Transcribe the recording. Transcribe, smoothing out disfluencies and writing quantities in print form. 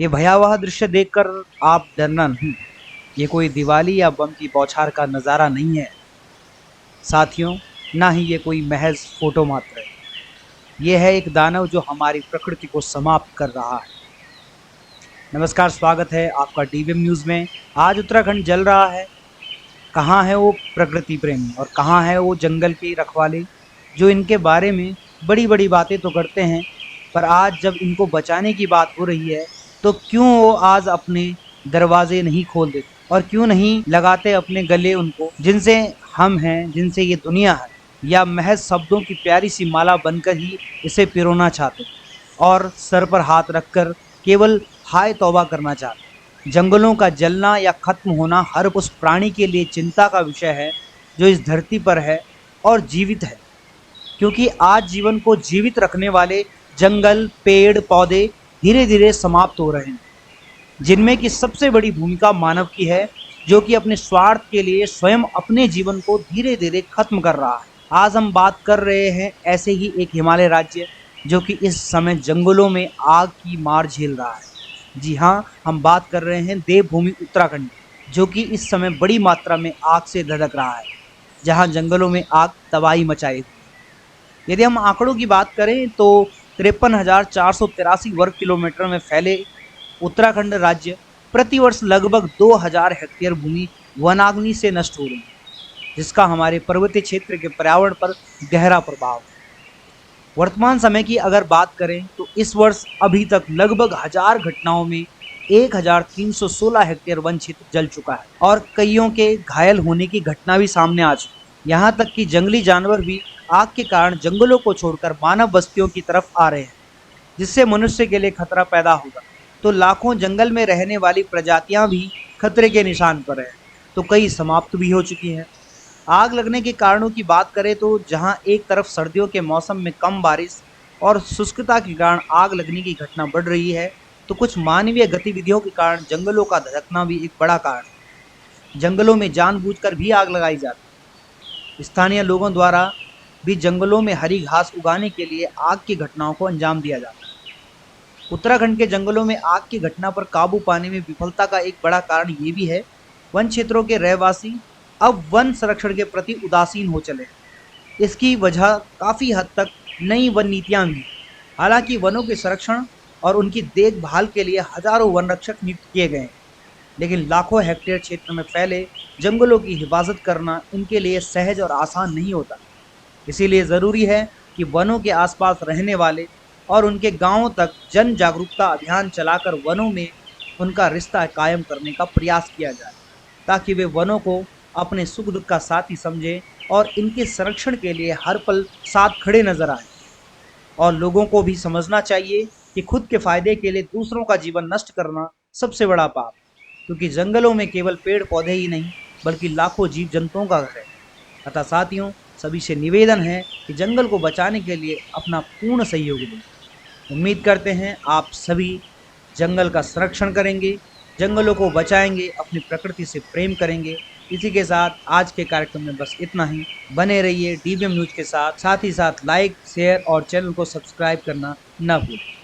ये भयावह दृश्य देखकर आप डरना नहीं। ये कोई दिवाली या बम की बौछार का नज़ारा नहीं है साथियों, ना ही ये कोई महज फोटो मात्र है। ये है एक दानव जो हमारी प्रकृति को समाप्त कर रहा है। नमस्कार, स्वागत है आपका डीवीएम न्यूज़ में। आज उत्तराखंड जल रहा है। कहाँ है वो प्रकृति प्रेमी और कहाँ है वो जंगल के रखवाले जो इनके बारे में बड़ी बड़ी बातें तो करते हैं, पर आज जब इनको बचाने की बात हो रही है तो क्यों वो आज अपने दरवाजे नहीं खोल देते और क्यों नहीं लगाते अपने गले उनको, जिनसे हम हैं, जिनसे ये दुनिया है, या महज शब्दों की प्यारी सी माला बनकर ही इसे पिरोना चाहते और सर पर हाथ रखकर केवल हाय तौबा करना चाहते। जंगलों का जलना या खत्म होना हर उस प्राणी के लिए चिंता का विषय है जो इस धरती पर है और जीवित है, क्योंकि आज जीवन को जीवित रखने वाले जंगल, पेड़ पौधे धीरे धीरे समाप्त हो रहे हैं, जिनमें की सबसे बड़ी भूमिका मानव की है, जो कि अपने स्वार्थ के लिए स्वयं अपने जीवन को धीरे धीरे खत्म कर रहा है। आज हम बात कर रहे हैं ऐसे ही एक हिमालय राज्य जो कि इस समय जंगलों में आग की मार झेल रहा है। जी हाँ, हम बात कर रहे हैं देवभूमि उत्तराखंड, जो कि इस समय बड़ी मात्रा में आग से धधक रहा है, जहाँ जंगलों में आग तबाही मचाई हुई है। यदि हम आंकड़ों की बात करें तो 53,483 वर्ग किलोमीटर में फैले उत्तराखंड राज्य प्रतिवर्ष लगभग 2000 हेक्टेयर भूमि वनाग्नि से नष्ट हो रही है, जिसका हमारे पर्वतीय क्षेत्र के पर्यावरण पर गहरा प्रभाव है। वर्तमान समय की अगर बात करें तो इस वर्ष अभी तक लगभग 1000 घटनाओं में 1316 हेक्टेयर वन क्षेत्र जल चुका है और कईयों के घायल होने की घटना भी सामने आ चुकी। यहाँ तक कि जंगली जानवर भी आग के कारण जंगलों को छोड़कर मानव बस्तियों की तरफ आ रहे हैं, जिससे मनुष्य के लिए खतरा पैदा होगा तो लाखों जंगल में रहने वाली प्रजातियां भी खतरे के निशान पर हैं, तो कई समाप्त भी हो चुकी हैं। आग लगने के कारणों की बात करें तो जहां एक तरफ सर्दियों के मौसम में कम बारिश और शुष्कता के कारण आग लगने की घटना बढ़ रही है, तो कुछ मानवीय गतिविधियों के कारण जंगलों का धधकना भी एक बड़ा कारण है। जंगलों में जानबूझकर भी आग लगाई जाती है। स्थानीय लोगों द्वारा भी जंगलों में हरी घास उगाने के लिए आग की घटनाओं को अंजाम दिया जाता है। उत्तराखंड के जंगलों में आग की घटना पर काबू पाने में विफलता का एक बड़ा कारण ये भी है, वन क्षेत्रों के रहवासी अब वन संरक्षण के प्रति उदासीन हो चले हैं। इसकी वजह काफ़ी हद तक नई वन नीतियाँ भी। हालांकि वनों के संरक्षण और उनकी देखभाल के लिए हजारों वन रक्षक नियुक्त किए गए हैं, लेकिन लाखों हेक्टेयर क्षेत्र में फैले जंगलों की हिफाजत करना इनके लिए सहज और आसान नहीं होता। इसीलिए ज़रूरी है कि वनों के आसपास रहने वाले और उनके गांवों तक जन जागरूकता अभियान चलाकर वनों में उनका रिश्ता कायम करने का प्रयास किया जाए, ताकि वे वनों को अपने सुख दुख का साथी समझें और इनके संरक्षण के लिए हर पल साथ खड़े नजर आए। और लोगों को भी समझना चाहिए कि खुद के फायदे के लिए दूसरों का जीवन नष्ट करना सबसे बड़ा पाप, क्योंकि जंगलों में केवल पेड़ पौधे ही नहीं बल्कि लाखों जीव जंतुओं का घर है। अतः साथियों, सभी से निवेदन है कि जंगल को बचाने के लिए अपना पूर्ण सहयोग दें। उम्मीद करते हैं आप सभी जंगल का संरक्षण करेंगे, जंगलों को बचाएंगे, अपनी प्रकृति से प्रेम करेंगे। इसी के साथ आज के कार्यक्रम में बस इतना ही। बने रहिए डीवीएम न्यूज़ के साथ ही साथ लाइक, शेयर और चैनल को सब्सक्राइब करना न भूलें।